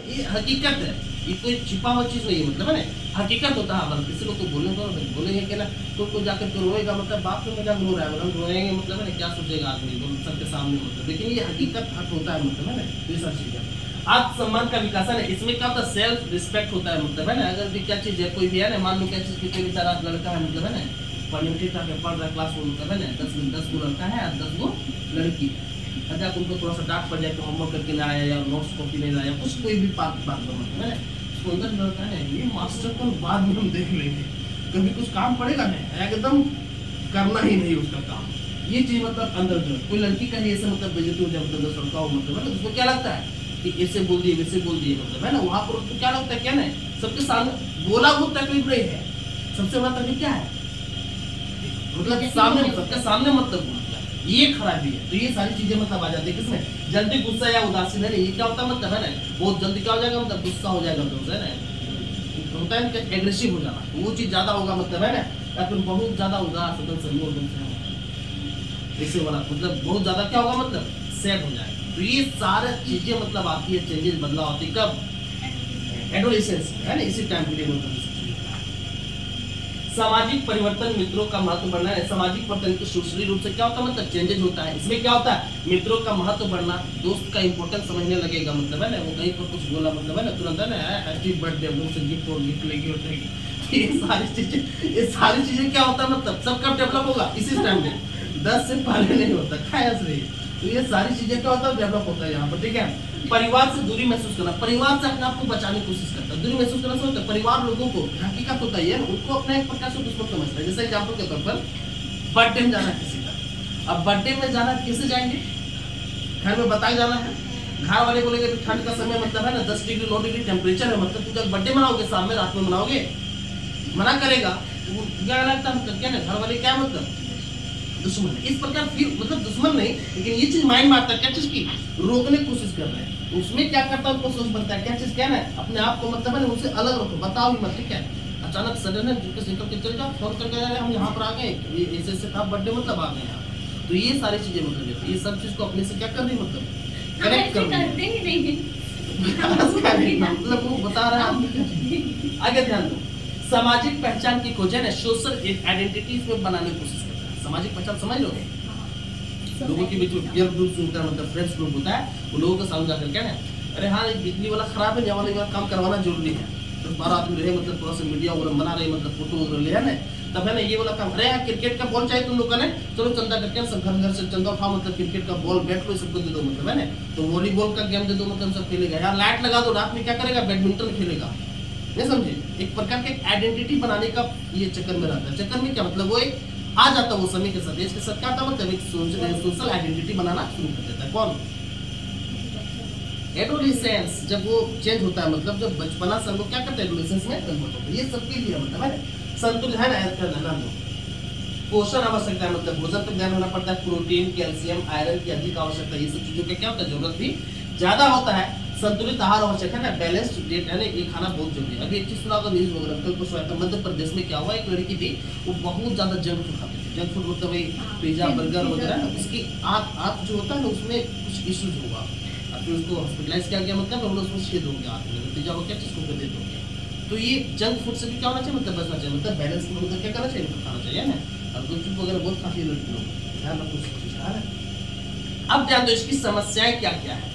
ये हकीकत है, ये कोई छिपा हुआ चीज नहीं है, मतलब है ना, हकीकत होता है। किसी लोग को बोलने को बोलेंगे कि ना तो जाकर के रोएगा, मतलब बाप को मजाक रो रहा है, मतलब रोएंगे, मतलब है ना, क्या सोचेगा आदमी सबके सामने, मतलब लेकिन ये हकीकत हक होता है, मतलब है ना, ये सब चीजें। आत्मसम्मान का विकास है, इसमें क्या होता है, सेल्फ रिस्पेक्ट होता है, मतलब है ना। अगर भी क्या चीज है, कोई भी है ना, मान लो क्या चीज, कोई बेचारा लड़का है, मतलब है ना, पढ़ रहा क्लास में, मतलब है ना, 10 गो लड़का है और 10 गो लड़की है। अच्छा, उनको थोड़ा सा डांट पड़ जाए तो होमवर्क करके ना आया या नोट्स कॉपी नहीं लाया, कुछ कोई भी बात मतलब है ना, उसको अंदर लड़का है ये मास्टर को बाद में हम देख लेंगे, कभी कुछ काम पड़ेगा नहीं, एकदम करना ही नहीं उसका काम, ये चीज मतलब अंदर जो कोई लड़की का ऐसे मतलब बेइज्जती हो जाए, मतलब 10 लड़का हो, मतलब है ना, उसको क्या लगता है कि ऐसे बोल दिए वैसे बोल दिए, मतलब है ना, वहां पर उसको क्या लगता है, क्या नहीं, सबके सामने बोला वो तकलीफ नहीं है, सबसे बड़ा तकलीफ क्या है, मतलब सामने, सबके सामने मतलब ये खराबी है। तो ये सारी चीजें मतलब आ जाती है किसमें, जल्दी गुस्सा या उदासीन है, ये क्या होता है, मतलब है ना, बहुत जल्दी क्या हो जाएगा, मतलब गुस्सा हो जाएगा, तो है ना, होता है कि एग्रेसिव हो जाना, वो चीज ज्यादा होगा, मतलब है ना, या फिर बहुत ज्यादा उदास ऐसे वाला, मतलब बहुत ज्यादा क्या होगा, मतलब सेट हो जाएगा। तो ये सारे चीजें मतलब आती है, चेंजेस बदलाव आती है कब, एडोलेसेंस है ना, इसी टाइम पीरियड में। सामाजिक परिवर्तन, मित्रों का महत्व बढ़ना है, सामाजिक परिवर्तन सूक्ष्म रूप से क्या होता है, मतलब चेंजेज होता है, इसमें क्या होता है, मित्रों का महत्व बढ़ना, दोस्त का इंपॉर्टेंस समझने लगेगा, मतलब है ना, वो कहीं पर कुछ बोला, मतलब है ना, तुरंत है ना, हैप्पी बर्थडे से गिफ्ट और गिफ्ट लेगी उठेगी, ये सारी चीजें क्या होता है, मतलब सब कब डेवलप होगा, इसी टाइम में, 10 से पहले नहीं होता, खाया से। तो ये सारी चीजें क्या होता है, डेवलप होता है यहाँ पर, ठीक है। परिवार से दूरी महसूस करना, परिवार से अपने आप को बचाने की कोशिश करता है, दूरी महसूस करना समझता है, परिवार लोगों को हकीकत होता है उनको अपना एक प्रकार से दुश्मन समझता है। जैसे एग्जाम्पल के तौर पर बर्थडे में जाना है किसी का, अब बर्थडे में जाना है, कैसे जाएंगे, घर में बताया जाना है, घर वाले बोलेंगे तो ठंड का समय, मतलब है ना, 10 डिग्री 9 डिग्री टेम्परेचर है, मतलब तुम जब बर्थडे मनाओगे शाम में, रात में मनाओगे, मना करेगा, क्या लगता है, मतलब क्या ना, घर वाले क्या मतलब दुश्मन है, इस प्रकार फिर मतलब दुश्मन नहीं, लेकिन ये चीज माइंड में आता है, क्या चीज की रोकने की कोशिश कर रहे हैं, उसमें क्या करता है, उनको सोच बनता है, क्या चीज क्या है, अपने आप को मतलब है ना, उनसे अलग रखो, बताओ ही मत, ठीक है। अचानक सडन है जिनके निकल के चले जाओ, फोन करके जा रहे हम यहाँ पर आ गए, ऐसे ऐसे था बर्थडे, मतलब आ गए यहाँ। तो ये सारी चीजें मतलब ये सब चीज को अपने से क्या कर रही, मतलब कनेक्ट कर मतलब वो बता रहा है। आगे ध्यान दो, सामाजिक पहचान की खोज है ना, सोशल आइडेंटिटीज में बनाने की कोशिश करता है। सामाजिक पहचान समझ लो, लोगों के बीच में पीयर ग्रुप होता है, मतलब फ्रेंड्स ग्रुप होता है, वो लोगों के सामने जाकर क्या है, अरे हाँ बिजली वाला खराब है, यहाँ वाला काम करवाना जरूरी है, 10-12 आदमी रहे, मतलब थोड़ा सा मीडिया वगैरह बना रहे, मतलब फोटो वगैरह ले है ना, तब है ना ये वाला काम, अरे यार क्रिकेट का बॉल चाहिए तुम लोग का, चलो चंदा करके सब घर घर से चंदा उठाओ, मतलब क्रिकेट का बॉल बैट लो, सबको दे दो, मतलब है ना, तो वॉलीबॉल का गेम दे दो, मतलब सब खेलेगा, यार लाइट लगा दो, रात में क्या करेगा, बैडमिंटन खेलेगा, नहीं समझे, एक प्रकार के आइडेंटिटी बनाने का ये चक्कर में रहता है। चक्कर में क्या मतलब, वो एक आ जाता है वो समय के साथ, इसके साथ क्या आता है, मतलब एक सोशल आइडेंटिटी बनाना शुरू कर देता है। कौन, एडोलेसेंस, जब वो चेंज होता है, मतलब जब बचपना से हम लोग क्या करते हैं, एडोलेसेंस में कन्वर्ट होता है, ये सबके लिए मतलब है संतुलित है ना, पोषण आवश्यकता है, मतलब भोजन पर ध्यान रखना पड़ता है, प्रोटीन, कैल्शियम, आयरन की अधिक आवश्यकता, ये सब चीजों का क्या होता है, जरूरत भी ज्यादा होता है। संतुलित आहार आवश्यक है ना, बैलेंस्ड डाइट है ना, ये खाना बहुत जरूरी है। अभी एक चीज सुना होगा न्यूज वगैरह, कल कुछ हुआ था मध्य प्रदेश में, क्या हुआ, एक लड़की थी, वो बहुत ज्यादा जंक फूड खाती थी, जंक फूड मतलब वही पिज्जा बर्गर वगैरह, उसकी आंख जो होता है ना, उसमें कुछ इश्यूज हुआ, फिर उसको हॉस्पिटलाइज किया गया, मतलब उसमें छेद हो गया आंख में, नतीजा वो क्या चीज को डेथ हो गया। तो ये जंक फूड से भी क्या होना चाहिए, मतलब बचना चाहिए, मतलब बैलेंस फूड मतलब क्या करना चाहिए, खाना चाहिए ना, और गुपचुप वगैरह बहुत खाती है लड़की लोग, ध्यान रखो। अब ध्यान दो इसकी समस्याएं क्या क्या है।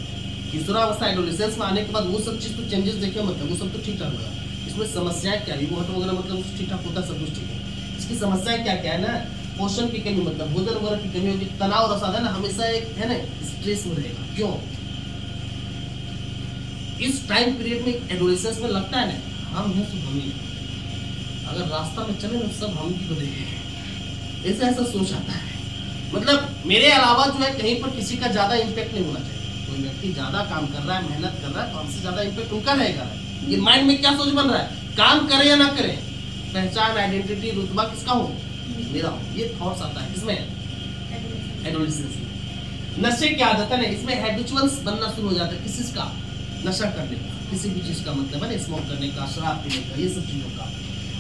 किशोरावस्था एडोलेसेंस में आने के बाद वो सब चीज तो चेंजेस देखे, मतलब वो सब तो ठीक ठाक होगा, इसमें समस्याएं क्या है, वो हटो वगैरह मतलब ठीक ठाक होता है, सब कुछ ठीक है। इसकी समस्याएं क्या क्या है ना, पोषण की कमी, मतलब भोजन वगैरह की कमी होगी, तनाव और अवसाद है ना, हमेशा एक है ना स्ट्रेस में रहेगा। क्यों, इस टाइम पीरियड में एडोलेसेंस में लगता है ना हम हैं तो हम ही, अगर रास्ता में चले ना सब हम ही को देखेंगे, ऐसा ऐसा सोच आता है। मतलब मेरे अलावा जो है कहीं पर किसी का ज्यादा इम्पैक्ट नहीं होना चाहिए, कोई व्यक्ति ज्यादा काम कर रहा है, मेहनत कर रहा है, तो हमसे ज्यादा इम्पैक्ट उनका रहेगा। ये माइंड में क्या सोच बन रहा है, काम करे या ना करे, पहचान, आइडेंटिटी, रुतबा किसका हो, मेरा हो, ये थॉट्स आता है इसमें एडोलेसेंस में। नशे की आदत है ना, इसमें हैबिचुअल्स बनना शुरू हो जाता है, किसी का नशा करने का, किसी भी चीज का, मतलब है स्मोक करने का, शराब पीने का, ये सब चीजों का।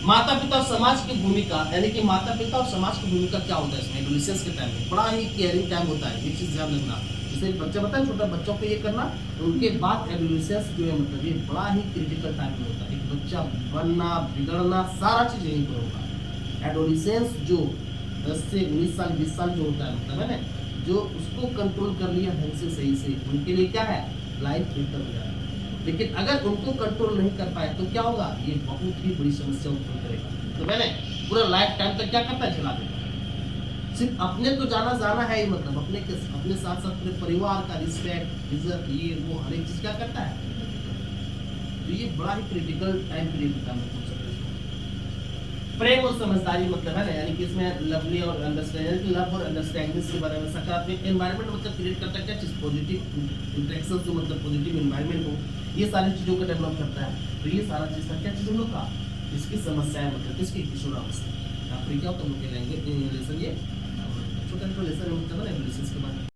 माता पिता और समाज की भूमिका, यानी कि माता पिता और समाज की भूमिका क्या होता है इसमें एडोलेसेंस के टाइम में, बड़ा ही केयरिंग टाइम होता है, ये चीज ध्यान रखना। जैसे बच्चे बताए छोटा बच्चों को ये करना, उनके बाद एडोलेसेंस जो है मतलब ये बड़ा ही क्रिटिकल टाइम में होता है। एक बच्चा बनना बिगड़ना सारा चीज यहीं पर होगा। एडोलेसेंस जो 10 से 19 साल 20 साल जो होता है मतलब है ना, जो उसको कंट्रोल कर लिया ढंग से सही से, उनके लिए क्या है लाइफ बेहतर हो जाएगा। लेकिन अगर उनको कंट्रोल नहीं कर पाए तो क्या होगा, ये बहुत ही बड़ी समस्या उत्पन्न करेगा। तो मैंने पूरा लाइफ टाइम तक क्या करता है, चला देता है। सिर्फ अपने तो जाना है ही मतलब अपने साथ साथ पूरे परिवार का रिस्पेक्ट इज्जत ये वो हर एक चीज क्या करता है। तो ये बड़ा ही क्रिटिकल टाइम पीरियड होता है। प्रेम और समझदारी मतलब है ना, यानी कि इसमें लवली और अंडरस्टैंडिंग, लव और अंडरस्टैंडिंग के बारे में सकारात्मक एनवायरनमेंट मतलब क्रिएट करता है। क्या चीज पॉजिटिव इंटरेक्शन जो मतलब पॉजिटिव एनवायरनमेंट हो, ये सारी चीजों को डेवलप करता है। तो ये सारा चीज का क्या चीज हम लोग का, इसकी समस्याएं मतलब इसकी किशोरावस्था, यहाँ पर क्या होता है हम लोग के लेंगे लेसन, ये छोटा छोटा लेसन मतलब है ना के बारे में।